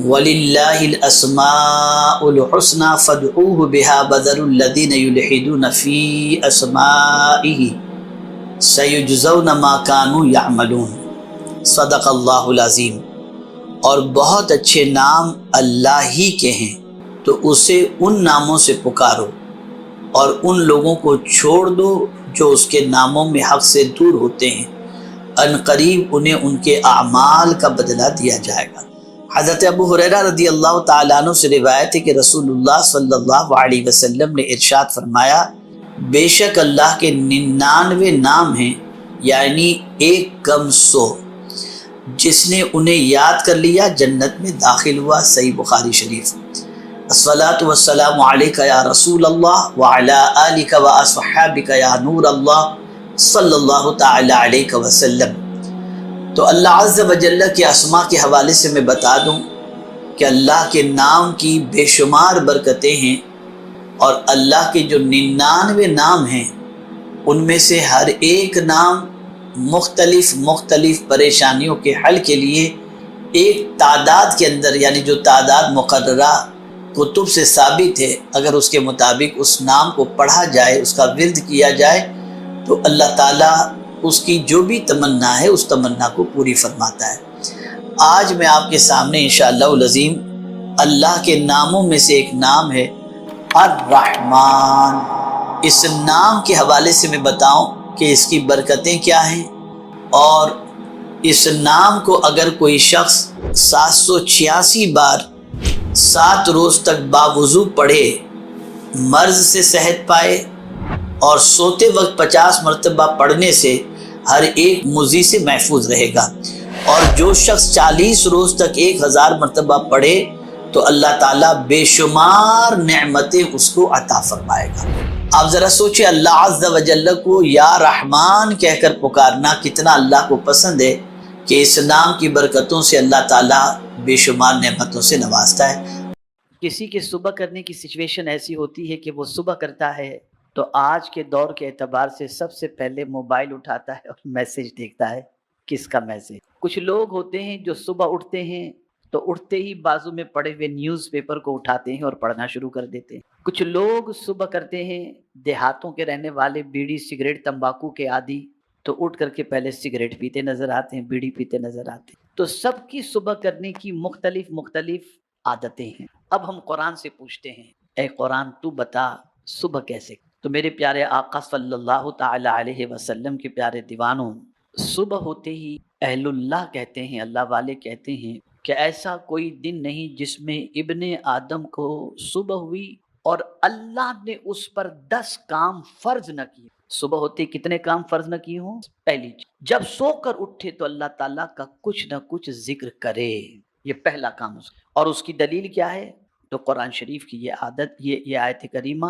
وَلِلَّهِ الْأَسْمَاءُ الْحُسْنَى فَادْعُوهُ بِهَا وَذَرُوا الَّذِينَ يُلْحِدُونَ فِي أَسْمَائِهِ سَيُجْزَوْنَ مَا كَانُوا يَعْمَلُونَ۔ صدق اللہ العظیم۔ اور بہت اچھے نام اللہ ہی کے ہیں، تو اسے ان ناموں سے پکارو اور ان لوگوں کو چھوڑ دو جو اس کے ناموں میں حق سے دور ہوتے ہیں، ان قریب انہیں ان کے اعمال کا بدلہ دیا جائے گا۔ حضرت ابو ہریرہ رضی اللہ تعالیٰ عنہ سے روایت ہے کہ رسول اللہ صلی اللہ علیہ وسلم نے ارشاد فرمایا، بے شک اللہ کے 99 نام ہیں، یعنی 1 کم 100، جس نے انہیں یاد کر لیا جنت میں داخل ہوا۔ صحیح بخاری شریف۔ الصلاۃ والسلام علیک یا رسول اللہ وعلی آلک واصحابک یا نور اللہ صلی اللہ تعالی علیہ وسلم۔ تو اللہ عز و جل کے اسماء کے حوالے سے میں بتا دوں کہ اللہ کے نام کی بے شمار برکتیں ہیں، اور اللہ کے جو 99 نام ہیں ان میں سے ہر ایک نام مختلف پریشانیوں کے حل کے لیے ایک تعداد کے اندر، یعنی جو تعداد مقررہ کتب سے ثابت ہے، اگر اس کے مطابق اس نام کو پڑھا جائے، اس کا ورد کیا جائے، تو اللہ تعالیٰ اس کی جو بھی تمنا ہے اس تمنا کو پوری فرماتا ہے۔ آج میں آپ کے سامنے انشاءاللہ العظیم اللہ کے ناموں میں سے ایک نام ہے الرحمن۔ اس نام کے حوالے سے میں بتاؤں کہ اس کی برکتیں کیا ہیں، اور اس نام کو اگر کوئی شخص 786 بار 7 روز تک باوضو پڑھے، مرض سے صحت پائے، اور سوتے وقت 50 مرتبہ پڑھنے سے ہر ایک مضی سے محفوظ رہے گا، اور جو شخص 40 روز تک 1000 مرتبہ پڑھے تو اللہ تعالیٰ بے شمار نعمتیں اس کو عطا فرمائے گا۔ آپ ذرا سوچیں، اللہ عز و جل کو یا رحمان کہہ کر پکارنا کتنا اللہ کو پسند ہے، کہ اس نام کی برکتوں سے اللہ تعالیٰ بے شمار نعمتوں سے نوازتا ہے۔ کسی کے صبح کرنے کی سچویشن ایسی ہوتی ہے کہ وہ صبح کرتا ہے تو آج کے دور کے اعتبار سے سب سے پہلے موبائل اٹھاتا ہے اور میسج دیکھتا ہے۔ کس کا میسج؟ کچھ لوگ ہوتے ہیں جو صبح اٹھتے ہیں تو اٹھتے ہی بازو میں پڑے ہوئے نیوز پیپر کو اٹھاتے ہیں اور پڑھنا شروع کر دیتے ہیں۔ کچھ لوگ صبح کرتے ہیں، دیہاتوں کے رہنے والے، بیڑی سگریٹ تمباکو کے عادی، تو اٹھ کر کے پہلے سگریٹ پیتے نظر آتے ہیں، بیڑی پیتے نظر آتے ہیں۔ تو سب کی صبح کرنے کی مختلف عادتیں ہیں۔ اب ہم قرآن سے پوچھتے ہیں، اے قرآن تو بتا صبح کیسے؟ تو میرے پیارے آقا صلی اللہ تعالی علیہ وسلم کے پیارے دیوانوں، صبح ہوتے ہی اہل اللہ کہتے ہیں، اللہ والے کہتے ہیں کہ ایسا کوئی دن نہیں جس میں ابن آدم کو صبح ہوئی اور اللہ نے اس پر 10 کام فرض نہ کیے۔ صبح ہوتے کتنے کام فرض نہ کیے ہوں؟ پہلی چیز، جب سو کر اٹھے تو اللہ تعالیٰ کا کچھ نہ کچھ ذکر کرے، یہ پہلا کام اس کا۔ اور اس کی دلیل کیا ہے؟ تو قرآن شریف کی یہ عادت، یہ آیت کریمہ،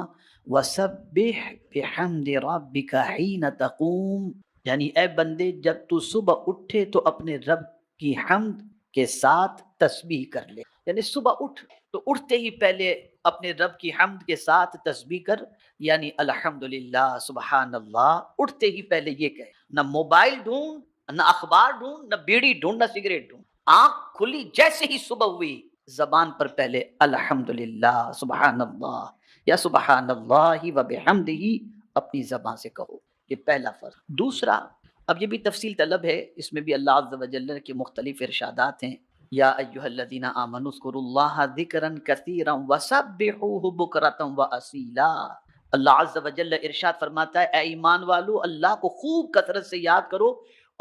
وَسَبِّحْ بِحَمْدِ رَبِّكَ حِينَ تَقُومُ، یعنی اے بندے جب تو صبح اٹھے تو اپنے رب کی حمد کے ساتھ تسبیح کر لے۔ یعنی صبح اٹھ تو اٹھتے ہی پہلے اپنے رب کی حمد کے ساتھ تسبیح کر، یعنی الحمدللہ، سبحان اللہ، اٹھتے ہی پہلے یہ کہے۔ نہ موبائل ڈھونڈ، نہ اخبار ڈھونڈ، نہ بیڑی ڈھونڈ، نہ سگریٹ ڈھونڈ، آنکھ کھلی جیسے ہی صبح ہوئی زبان پر پہلے الحمدللہ، سبحان اللہ یا سبحان اللہ و بحمدہ اپنی زبان سے کہو، یہ پہلا فرض۔ دوسرا، اب یہ بھی تفصیل طلب ہے، اس میں بھی اللہ عز و جل کے مختلف ارشادات ہیں، یا ایھا الذین آمنوا اذکروا اللہ ذکرا کثیرا وسبحوہ بکرۃ واصیلا۔ اللہ عز و جل ارشاد فرماتا ہے، اے ایمان والو، اللہ کو خوب کثرت سے یاد کرو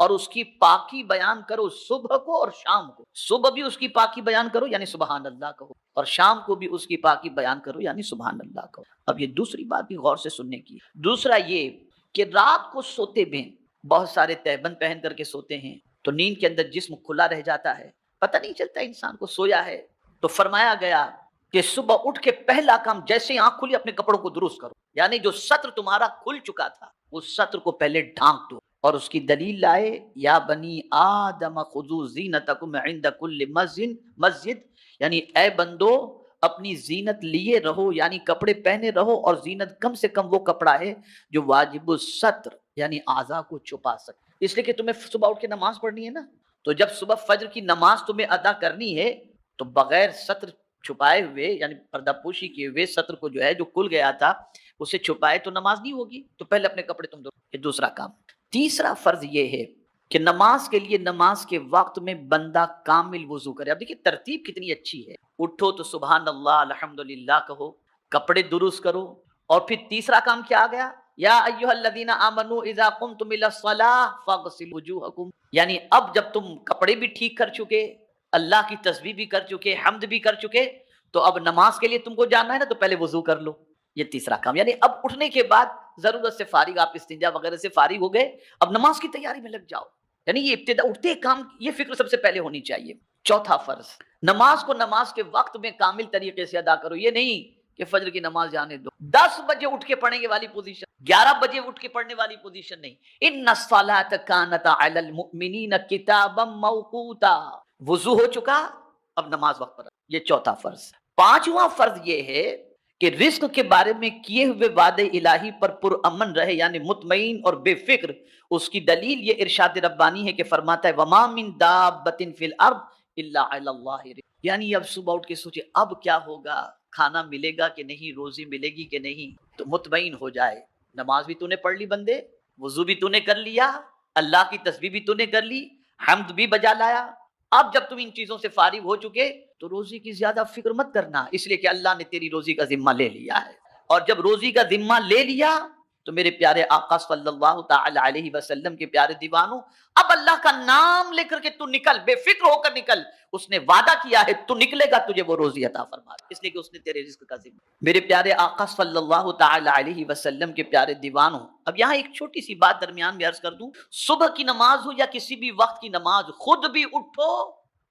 اور اس کی پاکی بیان کرو، صبح کو اور شام کو۔ صبح بھی اس کی پاکی بیان کرو، یعنی سبحان اللہ کہو، اور شام کو بھی اس کی پاکی بیان کرو، یعنی سبحان اللہ کہو۔ اب یہ دوسری بات بھی غور سے سننے کی۔ دوسرا یہ کہ رات کو سوتے میں بہت سارے تہبند پہن کر کے سوتے ہیں تو نیند کے اندر جسم کھلا رہ جاتا ہے، پتہ نہیں چلتا انسان کو سویا ہے۔ تو فرمایا گیا کہ صبح اٹھ کے پہلا کام جیسے ہی آنکھ کھلی اپنے کپڑوں کو درست کرو، یعنی جو سطر تمہارا کھل چکا تھا اس سطر کو پہلے ڈھانک دو۔ اور اس کی دلیل لائے، یا بنی آدم خذوا زینتکم عند کل مسجد، یعنی اے بندو اپنی زینت لیے رہو، یعنی کپڑے پہنے رہو، اور زینت کم سے کم وہ کپڑا ہے جو واجب الستر، یعنی اعضاء کو چھپا سکے۔ اس لیے کہ تمہیں صبح اٹھ کے نماز پڑھنی ہے نا، تو جب صبح فجر کی نماز تمہیں ادا کرنی ہے تو بغیر سطر چھپائے ہوئے یعنی پردہ پوشی کیے ہوئے سطر کو جو ہے جو کھل گیا تھا اسے چھپائے تو نماز نہیں ہوگی، تو پہلے اپنے کپڑے تم دھو. یہ دوسرا کام. تیسرا فرض یہ ہے کہ نماز کے لیے نماز کے وقت میں بندہ کامل وضو کرے. اب دیکھیے ترتیب کتنی اچھی ہے. اٹھو تو سبحان اللہ الحمدللہ کہو، کپڑے درست کرو، اور پھر تیسرا کام کیا آ گیا؟ یا ایھا الذین آمنوا اذا قمتم الی الصلاۃ فاغسلوا وجوہکم. یعنی اب جب تم کپڑے بھی ٹھیک کر چکے، اللہ کی تسبیح بھی کر چکے، حمد بھی کر چکے، تو اب نماز کے لیے تم کو جانا ہے نا، تو پہلے وضو کر لو. یہ تیسرا کام. یعنی اب اٹھنے کے بعد ضرورت سے فارغ، آپ استنجا وغیرہ سے فارغ ہو گئے، اب نماز کی تیاری میں لگ جاؤ. یعنی یہ ابتدا اٹھتے کام، یہ فکر سب سے پہلے ہونی چاہیے. چوتھا فرض، نماز کو نماز کے وقت میں کامل طریقے سے ادا کرو. یہ نہیں کہ فجر کی نماز جانے دو 10 بجے اٹھ کے پڑھنے والی پوزیشن، 11 بجے اٹھ کے پڑھنے والی پوزیشن نہیں. ان الصلاۃ کانت علی المؤمنین کتابا موقوتا. وضو ہو چکا، اب نماز وقت پر. یہ چوتھا فرض. پانچواں فرض یہ ہے کہ رزق کے بارے میں کیے ہوئے وعدے الہی پر پرامن رہے، یعنی مطمئن اور بے فکر. اس کی دلیل یہ ارشاد ربانی ہے کہ فرماتا ہے وما من دابۃ فی الارض الا علی اللہ. یعنی اب صبح اٹھ کے سوچے اب کیا ہوگا، کھانا ملے گا کہ نہیں، روزی ملے گی کہ نہیں، تو مطمئن ہو جائے. نماز بھی تو نے پڑھ لی بندے، وضو بھی تو نے کر لیا، اللہ کی تسبیح بھی تو نے کر لی، حمد بھی بجا لایا. اب جب تم ان چیزوں سے فارغ ہو چکے تو روزی کی زیادہ فکر مت کرنا، اس لیے کہ اللہ نے تیری روزی کا ذمہ لے لیا ہے. اور جب روزی کا ذمہ لے لیا تو میرے پیارے آقا صلی اللہ تعالی علیہ وسلم کے پیارے دیوانوں، اب اللہ کا نام لے کر کے تو نکل، بے فکر ہو کر نکل. اس نے وعدہ کیا ہے تو نکلے گا تجھے وہ روزی عطا فرما، اس لیے کہ اس نے تیرے رزق کا ذمہ. میرے پیارے آقا صلی اللہ تعالی علیہ وسلم کے پیارے دیوانوں، اب یہاں ایک چھوٹی سی بات درمیان میں عرض کر دوں. صبح کی نماز ہو یا کسی بھی وقت کی نماز، خود بھی اٹھو،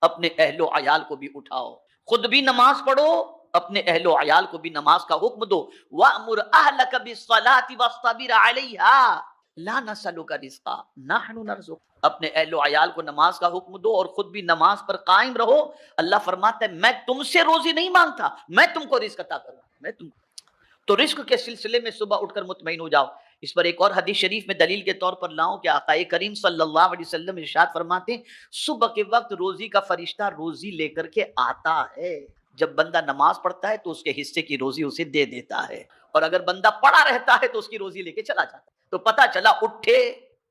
اپنے اہل و عیال کو بھی اٹھاؤ. خود بھی نماز پڑھو، اپنے اہل و عیال کو بھی نماز کا حکم دو. وَأْمُرْ أَهْلَكَ بِالصَّلَاةِ وَاصْطَبِرْ عَلَيْهَا لَا نَسْأَلُكَ رِزْقًا نَحْنُ نَرْزُقُكَ. اپنے اہل و عیال کو نماز کا حکم دو اور خود بھی نماز پر قائم رہو. اللہ فرماتا ہے میں تم سے روزی نہیں مانگتا، میں تم کو رزق عطا کروں. میں تم تو رزق کے سلسلے میں صبح اٹھ کر مطمئن ہو جاؤ. اس پر ایک اور حدیث شریف میں دلیل کے طور پر لاؤں کہ آقا کریم صلی اللہ علیہ وسلم ارشاد فرماتے ہیں صبح کے وقت روزی کا فرشتہ روزی لے کر کے آتا ہے. جب بندہ نماز پڑھتا ہے تو اس کے حصے کی روزی اسے دے دیتا ہے، اور اگر بندہ پڑا رہتا ہے تو اس کی روزی لے کے چلا جاتا ہے. تو پتہ چلا اٹھے،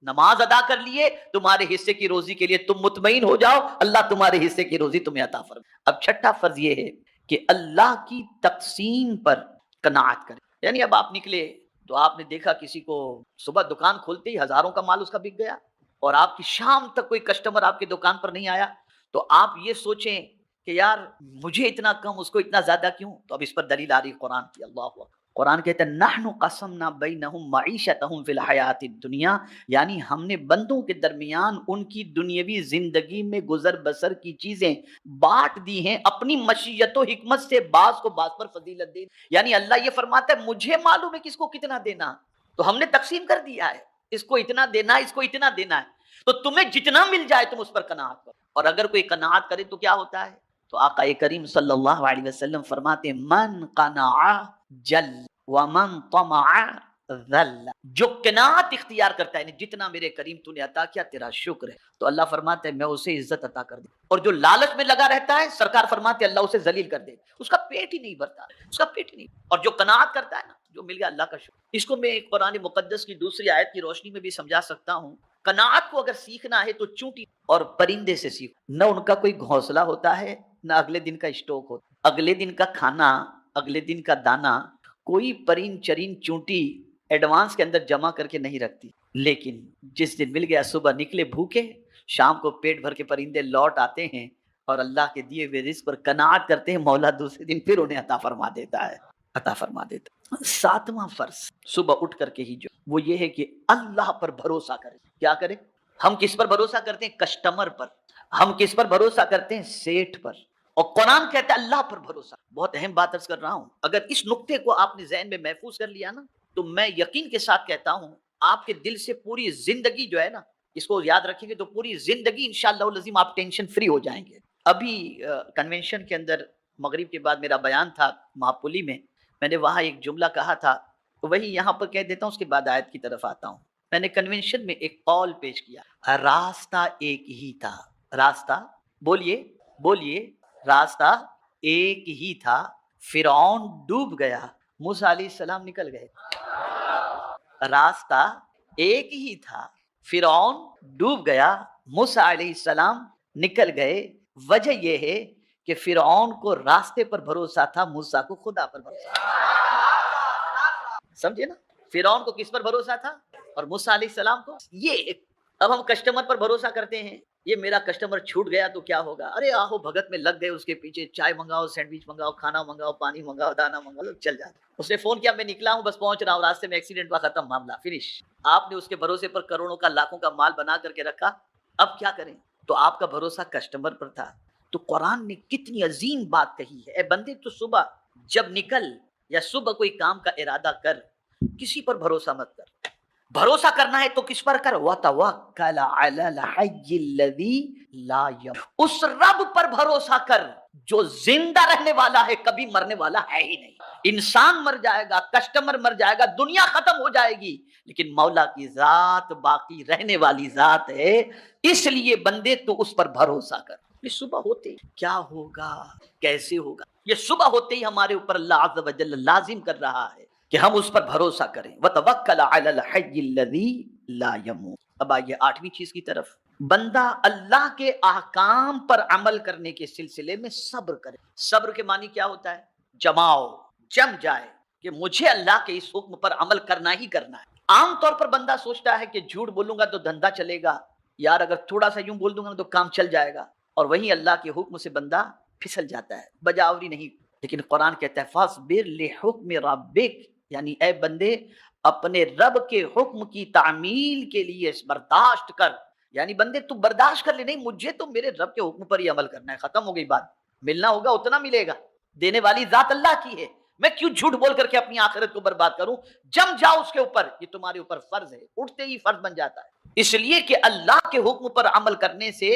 نماز ادا کر لیے، تمہارے حصے کی روزی کے لیے تم مطمئن ہو جاؤ، اللہ تمہارے حصے کی روزی تمہیں عطا فرمائے. اب چھٹا فرض یہ ہے کہ اللہ کی تقسیم پر قناعت کرے. یعنی اب آپ نکلے تو آپ نے دیکھا کسی کو صبح دکان کھولتے ہی ہزاروں کا مال اس کا بک گیا، اور آپ کی شام تک کوئی کسٹمر آپ کی دکان پر نہیں آیا، تو آپ یہ سوچیں کہ یار مجھے اتنا کم اس کو اتنا زیادہ کیوں. تو اب اس پر دلیل آ رہی قرآن کی. اللہ اکبر. قرآن کہتا ہے نحن قسمنا بینہم معیشتہم فی الحیات الدنیا، یعنی ہم نے بندوں کے درمیان ان کی دنیاوی زندگی میں گزر بسر کی چیزیں بانٹ دی ہیں اپنی مشیت و حکمت سے، بعض کو بعض پر فضیلت دے. یعنی اللہ یہ فرماتا ہے مجھے معلوم ہے کس کو کتنا دینا، تو ہم نے تقسیم کر دیا ہے، اس کو اتنا دینا ہے، اس کو اتنا دینا ہے. تو تمہیں جتنا مل جائے تم اس پر قناعت کرو. اور اگر کوئی قناعت کرے تو کیا ہوتا ہے؟ تو آقا کریم صلی اللہ علیہ وسلم فرماتے ہیں من قنع جل ومن طمع ذل. جو قناعت اختیار کرتا ہے، یعنی جتنا میرے کریم تو نے عطا کیا تیرا شکر ہے، تو اللہ فرماتا ہے میں اسے عزت عطا کر دوں. اور جو لالچ میں لگا رہتا ہے سرکار فرماتے ہیں اللہ اسے ذلیل کر دے، اس کا پیٹ ہی نہیں بھرتا، اس کا پیٹ ہی نہیں. اور جو قناعت کرتا ہے نا، جو مل گیا اللہ کا شکر. اس کو میں ایک قرآن مقدس کی دوسری آیت کی روشنی میں بھی سمجھا سکتا ہوں. قناعت کو اگر سیکھنا ہے تو چونٹی اور پرندے سے سیکھو. نہ ان کا کوئی گھونسلہ ہوتا ہے، نہ اگلے دن کا اسٹاک ہوتا. اگلے دن کا کھانا، اگلے دن کا دانا کوئی پرین چرین چونٹی ایڈوانس کے اندر جمع کر کے نہیں رکھتی. لیکن جس دن مل گیا صبح نکلے بھوکے، شام کو پیٹ بھر کے پرندے لوٹ آتے ہیں اور اللہ کے دیے ہوئے رزق پر قناعت کرتے ہیں، مولا دوسرے دن پھر انہیں عطا فرما دیتا ہے، عطا فرما دیتا ہے. ساتواں فرض صبح اٹھ کر کے ہی جو وہ یہ ہے کہ اللہ پر بھروسہ کرے. کیا کرے؟ ہم کس پر بھروسہ کرتے ہیں؟ کسٹمر پر. ہم کس پر بھروسہ کرتے ہیں؟ سیٹ پر. اور قرآن کہتا ہے اللہ پر بھروسہ. بہت اہم بات عرض کر رہا ہوں، اگر اس نقطے کو آپ نے ذہن میں محفوظ کر لیا نا، تو میں یقین کے ساتھ کہتا ہوں آپ کے دل سے پوری زندگی جو ہے نا، اس کو یاد رکھیں گے تو پوری زندگی انشاءاللہ العظیم آپ ٹینشن فری ہو جائیں گے. ابھی کنونشن کے اندر مغرب کے بعد میرا بیان تھا مہاپلی میں نے وہاں ایک جملہ کہا تھا، وہی یہاں پر کہہ دیتا ہوں، اس کے بعد آیت کی طرف آتا ہوں. میں نے کنونشن میں ایک قول پیش کیا، راستہ ایک ہی تھا. راستہ بولیے بولیے، راستہ ایک ہی تھا، فرعون ڈوب گیا، موسیٰ علیہ السلام نکل گئے۔ راستہ ایک ہی تھا، فرعون ڈوب گیا، موسیٰ علیہ السلام نکل گئے۔ وجہ یہ ہے کہ فرعون کو راستے پر بھروسہ تھا، موسیٰ کو خدا پر بھروسہ تھا۔ سمجھے نا؟ فرعون کو کس پر بھروسہ تھا اور موسیٰ علیہ السلام کو یہ۔ اب ہم کسٹمر پر بھروسہ کرتے ہیں، یہ میرا کسٹمر چھوٹ گیا تو کیا ہوگا، ارے آہو بھگت میں لگ گئے اس کے پیچھے، چائے منگاؤ، سینڈوچ منگاؤ، کھانا منگاؤ، پانی منگاؤ، دانا منگاؤ، چل جاتا۔ اس نے فون کیا، میں نکلا ہوں، بس پہنچ رہا ہوں، راستے میں ایکسیڈنٹ ہوا، ختم معاملہ، فنش۔ آپ نے اس کے بھروسے پر کروڑوں کا، لاکھوں کا مال بنا کر کے رکھا، اب کیا کریں؟ تو آپ کا بھروسہ کسٹمر پر تھا۔ تو قرآن نے کتنی عظیم بات کہی ہے، اے بندے تو صبح جب نکل یا صبح کوئی کام کا ارادہ کر، کسی پر بھروسہ مت کر۔ بھروسہ کرنا ہے تو کس پر کر؟ وَتَوَكَّلَ عَلَى الْحَيِّ الَّذِي لَا يَمُوتُ، اس رب پر بھروسہ کر جو زندہ رہنے والا ہے، کبھی مرنے والا ہے ہی نہیں۔ انسان مر جائے گا، کسٹمر مر جائے گا، دنیا ختم ہو جائے گی، لیکن مولا کی ذات باقی رہنے والی ذات ہے، اس لیے بندے تو اس پر بھروسہ کر۔ یہ صبح ہوتے ہی کیا ہوگا، کیسے ہوگا، یہ صبح ہوتے ہی ہمارے اوپر اللہ عز و جل لازم کر رہا ہے کہ ہم اس پر بھروسہ کریں۔ وَتَوَكَّلَ عَلَى الْحَيِّ الَّذِي لَا يَمُوتُ۔ اب آئیے 8ویں چیز کی طرف، بندہ اللہ کے احکام پر عمل کرنے کے سلسلے میں صبر کرے۔ صبر کے معنی کیا ہوتا ہے؟ جماؤ، جم جائے کہ مجھے اللہ کے اس حکم پر عمل کرنا ہی کرنا ہے۔ عام طور پر بندہ سوچتا ہے کہ جھوٹ بولوں گا تو دھندا چلے گا، یار اگر تھوڑا سا یوں بول دوں گا تو کام چل جائے گا، اور وہیں اللہ کے حکم سے بندہ پھسل جاتا ہے، بجاوری نہیں۔ لیکن قرآن کہتا ہے فَاصْبِرْ لِحُکْمِ رَبِّکَ، یعنی اے بندے اپنے رب کے حکم کی تعمیل کے لیے برداشت کر، یعنی بندے تو برداشت کر لے، نہیں مجھے تو میرے رب کے حکم پر ہی عمل کرنا ہے، ختم ہو گئی بات، ملنا ہوگا اتنا ملے گا، دینے والی ذات اللہ کی ہے، میں کیوں جھوٹ بول کر کے اپنی آخرت کو برباد کروں؟ جم جاؤ اس کے اوپر، یہ تمہارے اوپر فرض ہے، اٹھتے ہی فرض بن جاتا ہے۔ اس لیے کہ اللہ کے حکم پر عمل کرنے سے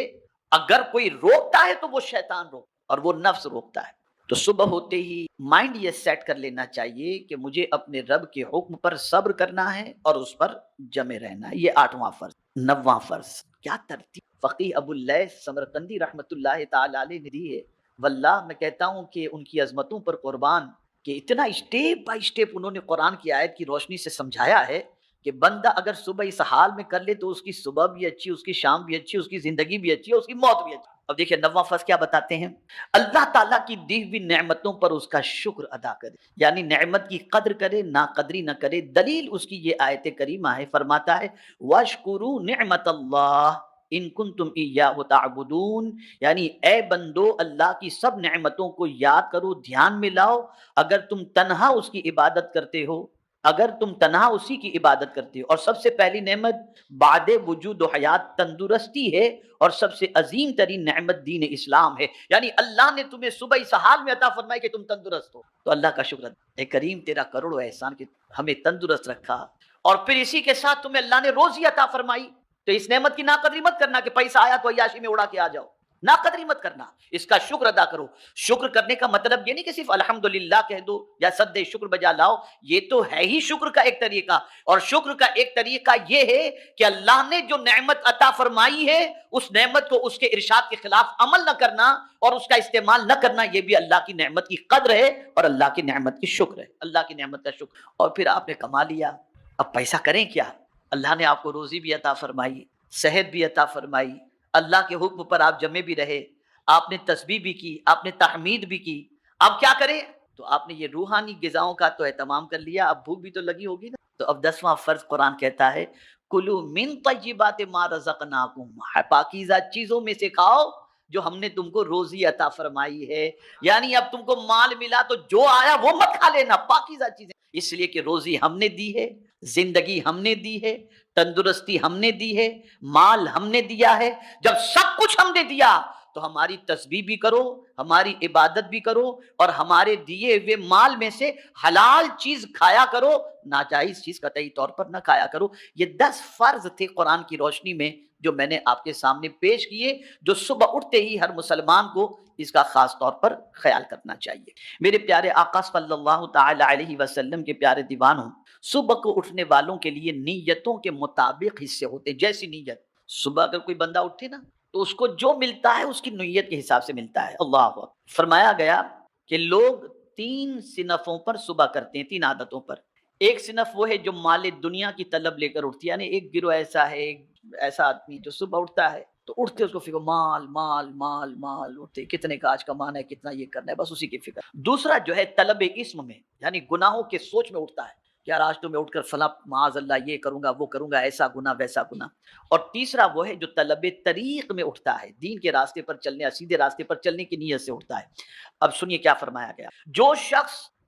اگر کوئی روکتا ہے تو وہ شیطان روکتا اور وہ نفس روکتا ہے۔ تو صبح ہوتے ہی مائنڈ یہ سیٹ کر لینا چاہیے کہ مجھے اپنے رب کے حکم پر صبر کرنا ہے اور اس پر جمے رہنا ہے۔ یہ 8واں فرض۔ 9واں فرض، کیا ترتیب فقیہ ابو اللیث سمرقندی رحمۃ اللہ تعالی علیہ نے دی ہے، واللہ میں کہتا ہوں کہ ان کی عظمتوں پر قربان، کہ اتنا اسٹیپ بائی اسٹیپ انہوں نے قرآن کی آیت کی روشنی سے سمجھایا ہے کہ بندہ اگر صبح اس حال میں کر لے تو اس کی صبح بھی اچھی، اس کی شام بھی اچھی، اس کی زندگی بھی اچھی، اس کی موت بھی اچھی۔ اب دیکھیں 9واں فرض کیا بتاتے ہیں، اللہ تعالیٰ کی دی ہوئی نعمتوں پر اس کا شکر ادا کرے، یعنی نعمت کی قدر کرے، ناقدری نہ کرے۔ دلیل اس کی یہ آیت کریمہ ہے، فرماتا ہے وَاشْكُرُوا نِعْمَةَ اللَّهِ ان کنتم ایاہ تعبدون، یعنی اے بندو اللہ کی سب نعمتوں کو یاد کرو، دھیان میں لاؤ، اگر تم تنہا اس کی عبادت کرتے ہو، اگر تم تنہا اسی کی عبادت کرتے ہو۔ اور سب سے پہلی نعمت بعد وجود و حیات تندرستی ہے، اور سب سے عظیم ترین نعمت دین اسلام ہے، یعنی اللہ نے تمہیں صبح اس حال میں عطا فرمائی کہ تم تندرست ہو، تو اللہ کا شکر ادا۔ اے کریم تیرا کروڑوں احسان کہ ہمیں تندرست رکھا، اور پھر اسی کے ساتھ تمہیں اللہ نے روزی عطا فرمائی، تو اس نعمت کی ناقدری مت کرنا کہ پیسہ آیا تو عیاشی میں اڑا کے آ جاؤ، ناقدری مت کرنا، اس کا شکر ادا کرو۔ شکر کرنے کا مطلب یہ نہیں کہ صرف الحمدللہ کہہ دو یا سد شکر بجا لاؤ، یہ تو ہے ہی شکر کا ایک طریقہ، اور شکر کا ایک طریقہ یہ ہے کہ اللہ نے جو نعمت عطا فرمائی ہے اس نعمت کو اس کے ارشاد کے خلاف عمل نہ کرنا اور اس کا استعمال نہ کرنا، یہ بھی اللہ کی نعمت کی قدر ہے اور اللہ کی نعمت کی شکر ہے، اللہ کی نعمت کا شکر۔ اور پھر آپ نے کما لیا، اب پیسہ کریں کیا؟ اللہ نے آپ کو روزی بھی عطا فرمائی، صحت بھی عطا فرمائی، اللہ کے حکم پر آپ جمے بھی رہے، آپ نے تسبیح بھی کی، آپ نے تحمید بھی کی، اب کیا کریں؟ تو آپ نے یہ روحانی غذاؤں کا تو اہتمام کر لیا، اب بھوک بھی تو لگی ہوگی نا۔ تو اب 10واں فرض قرآن کہتا ہے کلوا من طیبات ما رزقناکم، پاکیزہ چیزوں میں سے کھاؤ جو ہم نے تم کو روزی عطا فرمائی ہے، یعنی اب تم کو مال ملا تو جو آیا وہ مت کھا لینا، پاکیزہ چیزیں، اس لیے کہ روزی ہم نے دی ہے، زندگی ہم نے دی ہے، تندرستی ہم نے دی ہے، مال ہم نے دیا ہے۔ جب سب کچھ ہم نے دیا تو ہماری تسبیح بھی کرو، ہماری عبادت بھی کرو، اور ہمارے دیے ہوئے مال میں سے حلال چیز کھایا کرو، ناجائز چیز قطعی طور پر نہ کھایا کرو۔ یہ 10 فرض تھے قرآن کی روشنی میں جو میں نے آپ کے سامنے پیش کیے، جو صبح اٹھتے ہی ہر مسلمان کو اس کا خاص طور پر خیال کرنا چاہیے۔ میرے پیارے آقا صلی اللہ تعالی علیہ وسلم کے پیارے دیوانوں، صبح کو اٹھنے والوں کے لیے نیتوں کے مطابق حصے ہوتے ہیں۔ جیسی نیت، صبح اگر کوئی بندہ اٹھے نا تو اس کو جو ملتا ہے اس کی نوعیت کے حساب سے ملتا ہے. اللہ اکبر. فرمایا گیا کہ لوگ 3 صنفوں پر صبح کرتے ہیں، 3 عادتوں پر. ایک صنف وہ ہے جو مال دنیا کی طلب لے کر اٹھتی ہے، یعنی ایک گروہ ایسا ہے، ایک ایسا آدمی جو صبح اٹھتا ہے تو اٹھتے اس کو فکر مال مال مال مال، اٹھتے کتنے کا آج کمانا ہے، کتنا یہ کرنا ہے، بس اسی کی فکر. دوسرا جو ہے طلب اسم میں، یعنی گناہوں کے سوچ میں اٹھتا ہے کہ یار آج تو میں اٹھ کر فلاں معاذ اللہ یہ کروں گا وہ کروں گا، ایسا گناہ ویسا گناہ. اور تیسرا وہ ہے جو طلب طریق میں اٹھتا ہے، دین کے راستے پر چلنے، سیدھے راستے پر چلنے کی نیت سے اٹھتا ہے. اب سنیے کیا فرمایا گیا.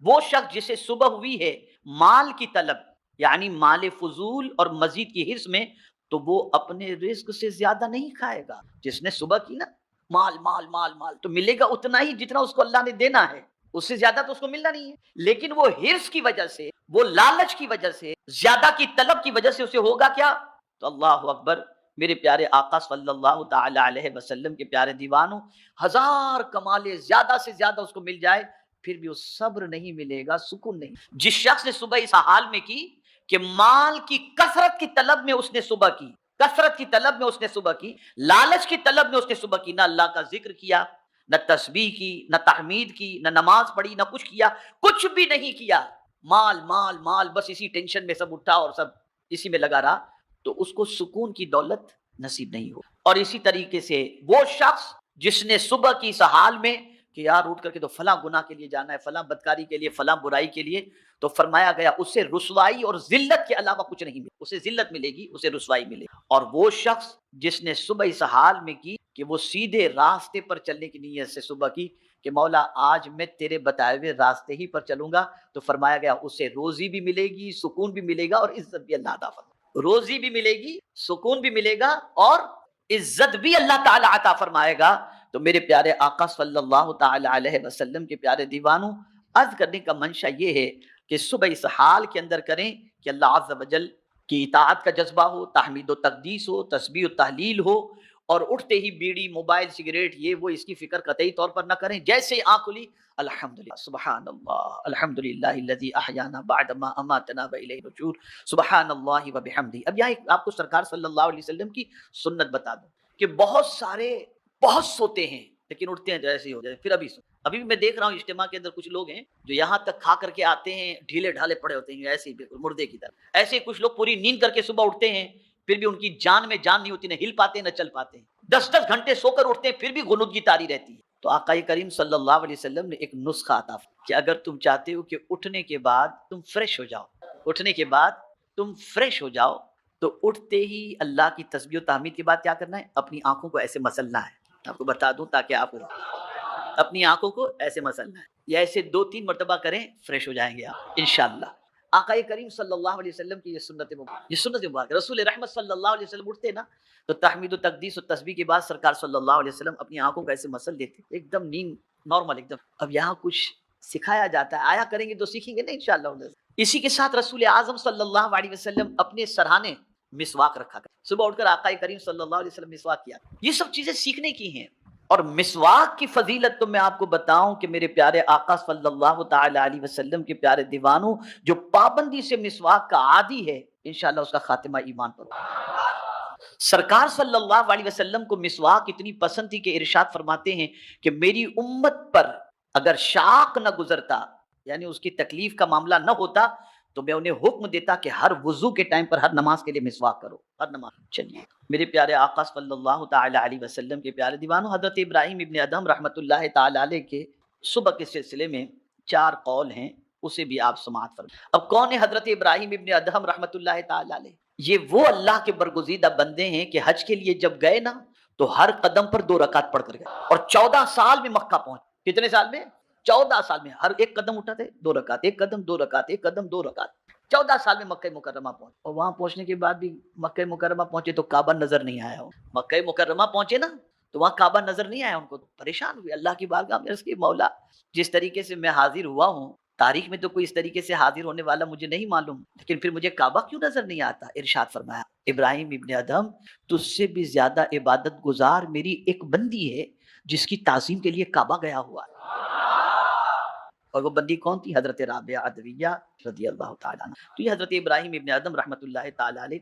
وہ شخص جسے صبح ہوئی ہے مال کی طلب، یعنی مال فضول اور مزید کی حرص میں، تو وہ اپنے رزق سے زیادہ نہیں کھائے گا. جس نے صبح کی نا مال مال مال مال، تو ملے گا اتنا ہی جتنا اس کو اللہ نے دینا ہے، اس سے زیادہ تو اس کو ملنا نہیں ہے. لیکن وہ حرص کی وجہ سے، وہ لالچ کی وجہ سے، زیادہ کی طلب کی وجہ سے اسے ہوگا کیا؟ تو اللہ اکبر. میرے پیارے آقا صلی اللہ تعالی علیہ وسلم کے پیارے دیوانوں، 1000 کمالے زیادہ سے زیادہ اس کو مل جائے پھر بھی اس صبر نہیں ملے گا، سکون نہیں. جس شخص نے صبح اس حال میں کی کہ مال کی کثرت کی طلب میں اس نے صبح کی، کثرت کی طلب میں اس نے صبح کی، لالچ کی طلب میں اس نے صبح کی، نہ اللہ کا ذکر کیا، نہ تسبیح کی، نہ تحمید کی، نہ نماز پڑھی، نہ کچھ کیا، کچھ بھی نہیں کیا. مال مال مال، بس اسی ٹینشن میں سب اٹھا اور سب اسی میں لگا رہا، تو اس کو سکون کی دولت نصیب نہیں ہو. اور اسی طریقے سے وہ شخص جس نے صبح کی اس حال میں کہ یار اٹھ کر کے تو فلاں گناہ کے لیے جانا ہے، فلاں بدکاری کے لیے، فلاں برائی کے لیے، تو فرمایا گیا اسے رسوائی اور ذلت کے علاوہ کچھ نہیں ملے. اسے ذلت ملے گی، اسے رسوائی ملے گی. اور وہ شخص جس نے صبح اس حال میں کی کہ وہ سیدھے راستے پر چلنے کی نیت سے صبح کی کہ مولا آج میں تیرے بتائے ہوئے راستے ہی پر چلوں گا، تو فرمایا گیا اسے روزی بھی ملے گی، سکون بھی ملے گا، اور عزت بھی اللہ عطا فرمائے. روزی بھی ملے گی، سکون بھی ملے گا، اور عزت بھی اللہ تعالی عطا فرمائے گا. تو میرے پیارے آقا صلی اللہ تعالی علیہ وسلم کے پیارے دیوانوں، عرض کرنے کا منشا یہ ہے کہ صبح اس حال کے اندر کریں کہ اللہ عز و جل کی اطاعت کا جذبہ ہو، تحمید و تقدیس ہو، تسبیح و تحلیل ہو، اور اٹھتے ہی بیڑی، موبائل، سگریٹ، یہ وہ اس کی فکر قطعی طور پر نہ کریں. جیسے آنکھ کھلی الحمدللہ سبحان اللہ الحمدللہ الذی احیانا بعد ما اماتنا والیہ النشور سبحان اللہ وبحمدہ. اب یہاں آپ کو سرکار صلی اللہ علیہ وسلم کی سنت بتا دوں کہ بہت سارے بہت سوتے ہیں لیکن اٹھتے ہیں جیسے ہی ہو جائے. پھر ابھی بھی میں دیکھ رہا ہوں اجتماع کے اندر کچھ لوگ ہیں جو یہاں تک کھا کر کے آتے ہیں ڈھیلے ڈھالے پڑے ہوتے ہیں ایسے ہی بالکل مردے کی طرح. ایسے ہی کچھ لوگ پوری نیند کر کے صبح اٹھتے ہیں پھر بھی ان کی جان میں جان نہیں ہوتی، نہ ہل پاتے نہ چل پاتے ہیں. 10 گھنٹے سو کر اٹھتے ہیں پھر بھی غنودگی تاری رہتی ہے. تو آقا کریم صلی اللہ علیہ وسلم نے ایک نسخہ عطا کہ اگر تم چاہتے ہو کہ اٹھنے کے بعد تم فریش ہو جاؤ، اٹھنے کے بعد تم فریش ہو جاؤ، تو اٹھتے ہی اللہ کی تسبیح و تحمید کے بعد کیا کرنا ہے؟ اپنی آنکھوں کو ایسے مسلنا ہے. آپ کو بتا دوں تاکہ آپ اپنی آنکھوں کو ایسے مسلنا ہے، یا ایسے 2-3 مرتبہ کریں، فریش ہو جائیں گے آپ انشاءاللہ. آقا کریم صلی اللہ علیہ وسلم کی یہ سنت مبارک. رسول رحمت صلی اللہ علیہ وسلم اٹھتے نا تو تحمید و تقدیس و تسبیح کے بعد سرکار صلی اللہ علیہ وسلم اپنی آنکھوں کو ایسے مسل دیتے، ایک دم نیند نارمل ایک دم. اب یہاں کچھ سکھایا جاتا ہے، آیا کریں گے تو سیکھیں گے نا انشاءاللہ. اسی کے ساتھ رسول اعظم صلی اللہ علیہ وسلم اپنے سرہانے مسواک رکھا کرتے. صبح اٹھ کر آقا کریم صلی اللہ علیہ وسلم مسواک کیا. یہ سب چیزیں سیکھنے کی ہیں. اور مسواک کی فضیلت تو میں آپ کو بتاؤں کہ میرے پیارے آقا صلی اللہ تعالی علیہ وسلم کے پیارے دیوانوں، جو پابندی سے مسواک کا عادی ہے انشاءاللہ اس کا خاتمہ ایمان پر. سرکار صلی اللہ علیہ وسلم کو مسواک اتنی پسند تھی کہ ارشاد فرماتے ہیں کہ میری امت پر اگر شاق نہ گزرتا، یعنی اس کی تکلیف کا معاملہ نہ ہوتا، تو میں انہیں حکم دیتا کہ ہر وضو کے ٹائم پر ہر نماز کے لیے مسواک کرو، ہر نماز. چلیے میرے پیارے آقا صلی اللہ تعالی علیہ وسلم کے پیارے دیوانوں، حضرت ابراہیم ابن ادہم رحمۃ اللہ تعالی علیہ کے صبح کے سلسلے میں 4 قول ہیں، اسے بھی آپ سماعت فرمائیں. اب کون ہے حضرت ابراہیم ابن ادہم رحمۃ اللہ تعالی علیہ؟ یہ وہ اللہ کے برگزیدہ بندے ہیں کہ حج کے لیے جب گئے نا تو ہر قدم پر 2 رکعت پڑھ کر گئے، اور 14 سال میں مکہ پہنچے. کتنے سال میں؟ 14 سال میں. ہر ایک قدم اٹھاتے 2 رکعت، ایک قدم 2 رکعت، ایک قدم 2 رکعت. 14 سال میں مکہ مکرمہ پہنچے. اور وہاں پہنچنے کے بعد بھی مکہ مکرمہ پہنچے تو کعبہ نظر نہیں آیا. مکہ مکرمہ پہنچے نا تو وہاں کعبہ نظر نہیں آیا. ان کو پریشان ہوئے، اللہ کی بارگاہ میں عرض کی مولا جس طریقے سے میں حاضر ہوا ہوں تاریخ میں تو کوئی اس طریقے سے حاضر ہونے والا مجھے نہیں معلوم، لیکن پھر مجھے کعبہ کیوں نظر نہیں آتا؟ ارشاد فرمایا ابراہیم ابن ادہم تجھ سے بھی زیادہ عبادت گزار میری ایک بندی ہے جس کی تعظیم کے لیے کعبہ گیا ہوا ہے. اور وہ بندی کون تھی؟ حضرت رابعہ عدویہ رضی اللہ تعالیٰ عنہ. تو یہ حضرت ابراہیم ابن ادم رحمۃ اللہ تعالیٰ علیہ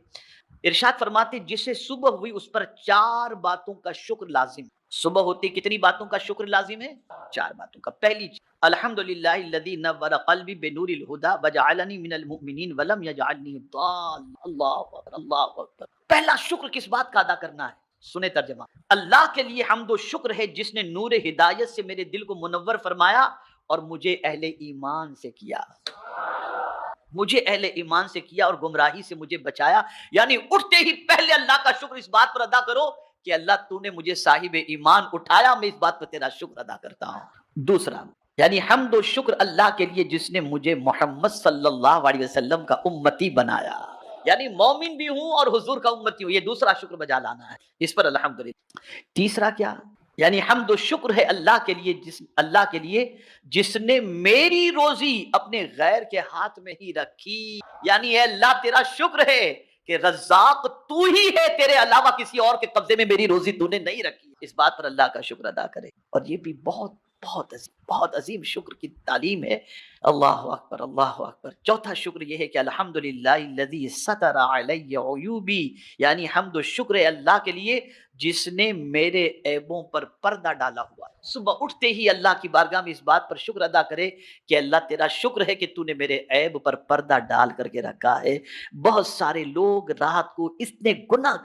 ارشاد فرماتے جسے صبح ہوئی اس پر 4 باتوں کا شکر لازم. صبح ہوتی کتنی باتوں کا شکر لازم ہے؟ 4 باتوں کا. پہلی چیز الحمدللہ الذی نور قلبی بنور الہدی وجعلنی من المؤمنین ولم یجعلنی ضالا. اللہ اکبر اللہ اکبر. پہلا شکر کس بات کا ادا کرنا ہے؟ سنیں ترجمہ. اللہ کے لیے حمد و شکر ہے جس نے نور ہدایت سے میرے دل کو منور فرمایا اور مجھے اہل ایمان سے کیا. مجھے اہل ایمان سے کیا اور گمراہی سے مجھے بچایا. یعنی اٹھتے ہی پہلے اللہ کا شکر اس بات پر ادا کرو کہ اللہ تو نے مجھے صاحب ایمان اٹھایا، میں اس بات پر تیرا شکر ادا کرتا ہوں. دوسرا یعنی حمد و شکر اللہ کے لیے جس نے مجھے محمد صلی اللہ علیہ وسلم کا امتی بنایا. یعنی مومن بھی ہوں اور حضور کا امتی ہوں، یہ دوسرا شکر بجا لانا ہے، اس پر الحمدللہ. تیسرا کیا؟ یعنی حمد و شکر ہے اللہ کے لیے جس نے میری روزی اپنے غیر کے ہاتھ میں ہی رکھی. یعنی اے اللہ تیرا شکر ہے کہ رزاق تو ہی ہے، تیرے علاوہ کسی اور کے قبضے میں میری روزی تو نے نہیں رکھی. اس بات پر اللہ کا شکر ادا کرے. اور یہ بھی بہت عظیم شکر کی تعلیم ہے. اللہ اکبر اللہ اکبر. چوتھا شکر یہ ہے کہ الحمدللہ الذی ستر علی عیوبی. یعنی حمد و شکر ہے اللہ کے لیے جس نے میرے عیبوں پر پردہ ڈالا ہوا. صبح اٹھتے ہی اللہ کی بارگاہ میں اس بات پر شکر ادا کرے کہ اللہ تیرا شکر ہے کہ تو نے میرے عیب پر پردہ ڈال کر کے رکھا ہے. بہت سارے لوگ رات کو اتنے گناہ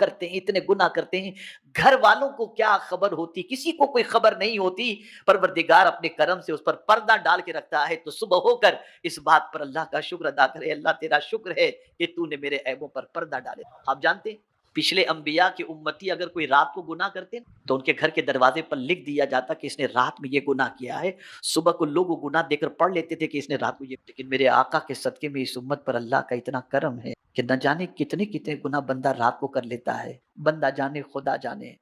کرتے ہیں، گھر والوں کو کیا خبر ہوتی، کسی کو کوئی خبر نہیں ہوتی. پروردگار اپنے کرم سے اس پر پردہ ڈال کے رکھتا ہے. تو صبح ہو کر اس بات پر اللہ کا شکر ادا کرے، اللہ تیرا شکر ہے کہ تو نے میرے عیبوں پر پردہ ڈالے. آپ جانتے ہیں پچھلے انبیاء کے امتی اگر کوئی رات کو گناہ کرتے تو ان کے گھر کے دروازے پر لکھ دیا جاتا کہ اس نے رات میں یہ گناہ کیا ہے. صبح کو لوگ وہ گناہ دے کر پڑھ لیتے تھے کہ اس نے رات کو یہ. لیکن میرے آقا کے صدقے میں اس امت پر اللہ کا اتنا کرم ہے کہ نہ جانے کتنے گناہ بندہ رات کو کر لیتا ہے. بندہ جانے خدا جانے.